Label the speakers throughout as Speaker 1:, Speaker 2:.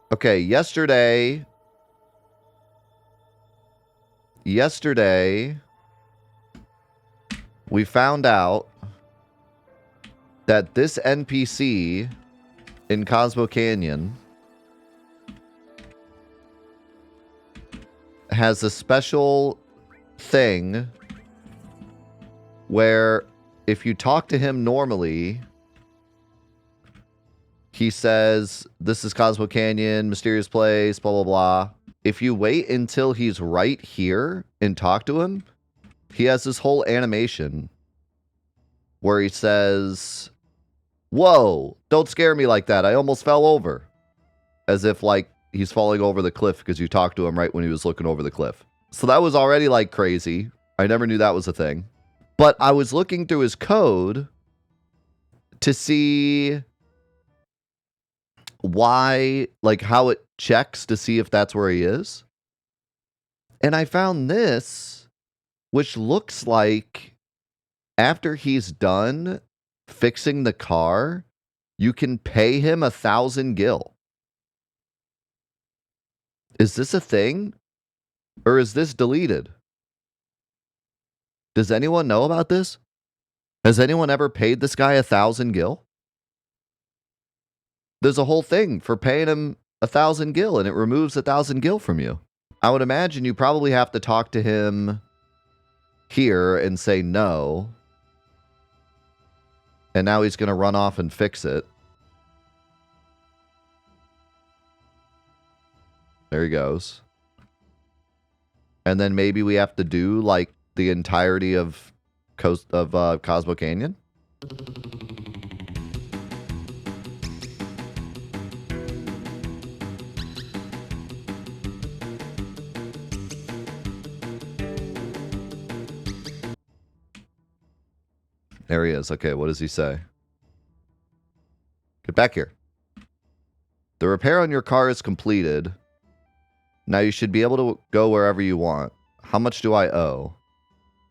Speaker 1: Okay, yesterday, we found out that this NPC in Cosmo Canyon has a special thing where if you talk to him normally, he says, this is Cosmo Canyon, mysterious place, blah, blah, blah. If you wait until he's right here and talk to him, he has this whole animation where he says, whoa, don't scare me like that. I almost fell over. As if, like, he's falling over the cliff because you talked to him right when he was looking over the cliff. So that was already, like, crazy. I never knew that was a thing. But I was looking through his code to see why, like, how it checks to see if that's where he is. And I found this, which looks like after he's done fixing the car, you can pay him 1,000 gil. Is this a thing? Or is this deleted? Does anyone know about this? Has anyone ever paid this guy 1,000 gil? There's a whole thing for paying him 1,000 gil, and it removes 1,000 gil from you. I would imagine you probably have to talk to him here and say no. And now he's going to run off and fix it. There he goes. And then maybe we have to do, like, the entirety of Cosmo Canyon. There he is. Okay, what does he say? Get back here. The repair on your car is completed. Now you should be able to go wherever you want. How much do I owe?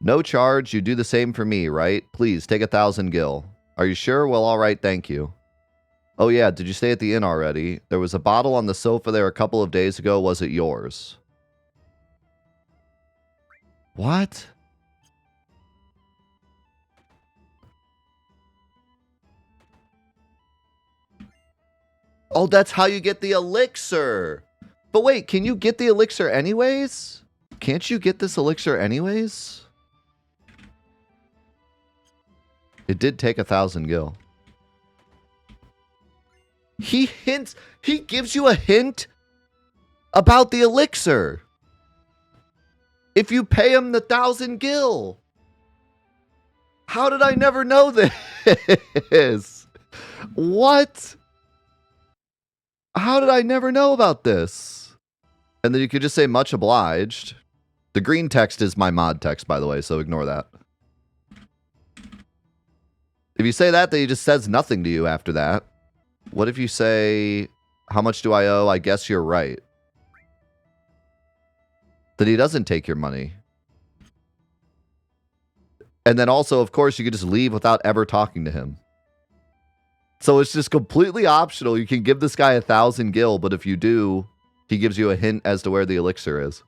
Speaker 1: No charge. You do the same for me, right? Please, take 1,000 gil. Are you sure? Well, all right, thank you. Oh yeah, did you stay at the inn already? There was a bottle on the sofa there a couple of days ago. Was it yours? What? Oh, that's how you get the elixir. But wait, can you get the elixir anyways? Can't you get this elixir anyways? It did take 1,000 gil. He gives you a hint about the elixir. If you pay him the 1,000 gil. How did I never know this? What? How did I never know about this? And then you could just say much obliged. The green text is my mod text, by the way, so ignore that. If you say that, then he just says nothing to you after that. What if you say, how much do I owe? I guess you're right. Then he doesn't take your money. And then also, of course, you could just leave without ever talking to him. So it's just completely optional. You can give this guy 1,000 gil, but if you do, he gives you a hint as to where the elixir is.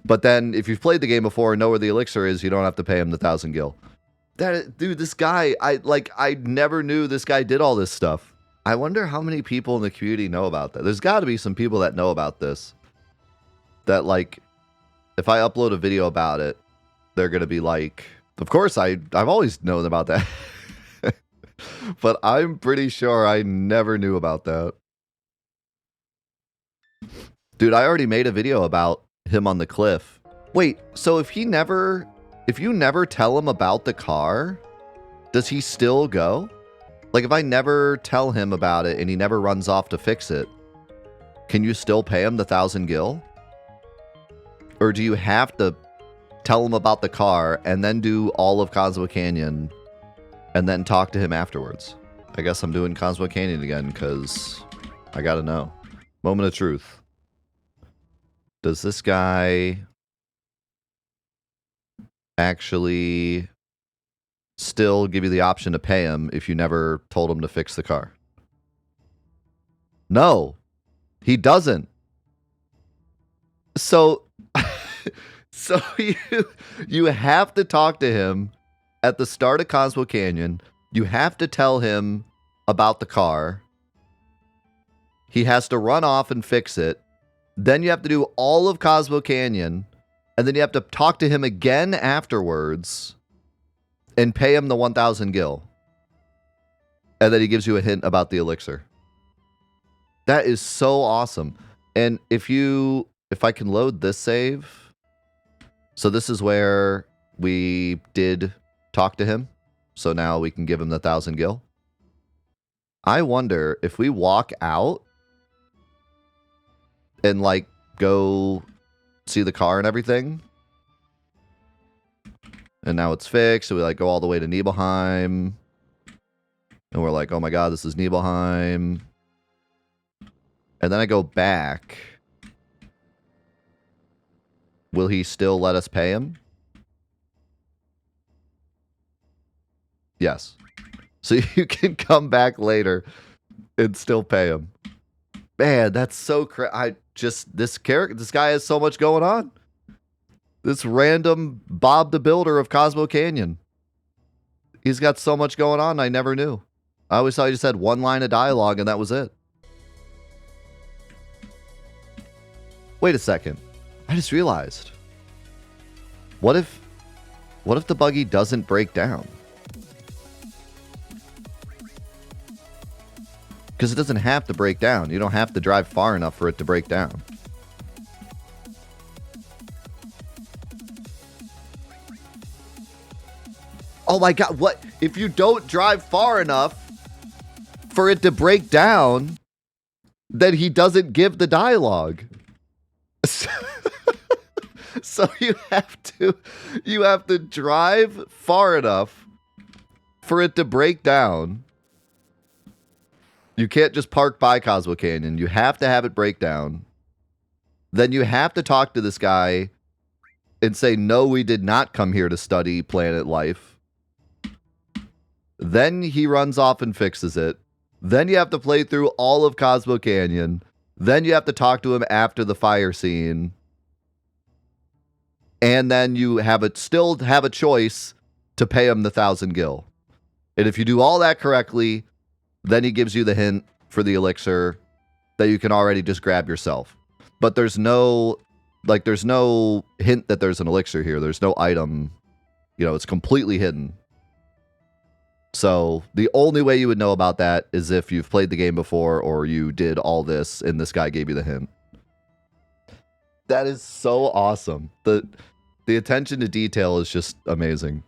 Speaker 1: But then, if you've played the game before and know where the elixir is, you don't have to pay him the 1,000 gil. Dude, this guy, I never knew this guy did all this stuff. I wonder how many people in the community know about that. There's got to be some people that know about this. That, like, if I upload a video about it, they're going to be like, of course, I've always known about that. But I'm pretty sure I never knew about that. Dude, I already made a video about him on the cliff. Wait, so if you never tell him about the car, does he still go? Like, if I never tell him about it and he never runs off to fix it, can you still pay him the 1,000 gil? Or do you have to tell him about the car and then do all of Cosmo Canyon and then talk to him afterwards? I guess I'm doing Cosmo Canyon again because I gotta know. Moment of truth. Does this guy actually still give you the option to pay him if you never told him to fix the car? No. He doesn't. So, so you have to talk to him at the start of Cosmo Canyon. You have to tell him about the car. He has to run off and fix it. Then you have to do all of Cosmo Canyon, and then you have to talk to him again afterwards and pay him the 1,000 gil. And then he gives you a hint about the elixir. That is so awesome. And if I can load this save. So this is where we did talk to him. So now we can give him the 1,000 gil. I wonder if we walk out and like go see the car and everything. And now it's fixed. So we like go all the way to Nibelheim. And we're like, oh my God, this is Nibelheim. And then I go back. Will he still let us pay him? Yes. So you can come back later and still pay him. Man, that's so crazy. This guy has so much going on. This random Bob the Builder of Cosmo Canyon. He's got so much going on I never knew. I always thought he just had one line of dialogue and that was it. Wait a second. I just realized. What if the buggy doesn't break down? Because it doesn't have to break down. You don't have to drive far enough for it to break down. Oh my God, what? If you don't drive far enough for it to break down, then he doesn't give the dialogue. So you have to drive far enough for it to break down. You can't just park by Cosmo Canyon. You have to have it break down. Then you have to talk to this guy and say, no, we did not come here to study planet life. Then he runs off and fixes it. Then you have to play through all of Cosmo Canyon. Then you have to talk to him after the fire scene. And then you still have a choice to pay him the 1,000 gil. And if you do all that correctly, then he gives you the hint for the elixir that you can already just grab yourself. But there's no hint that there's an elixir here. There's no item. It's completely hidden. So the only way you would know about that is if you've played the game before or you did all this and this guy gave you the hint. That is so awesome. The attention to detail is just amazing.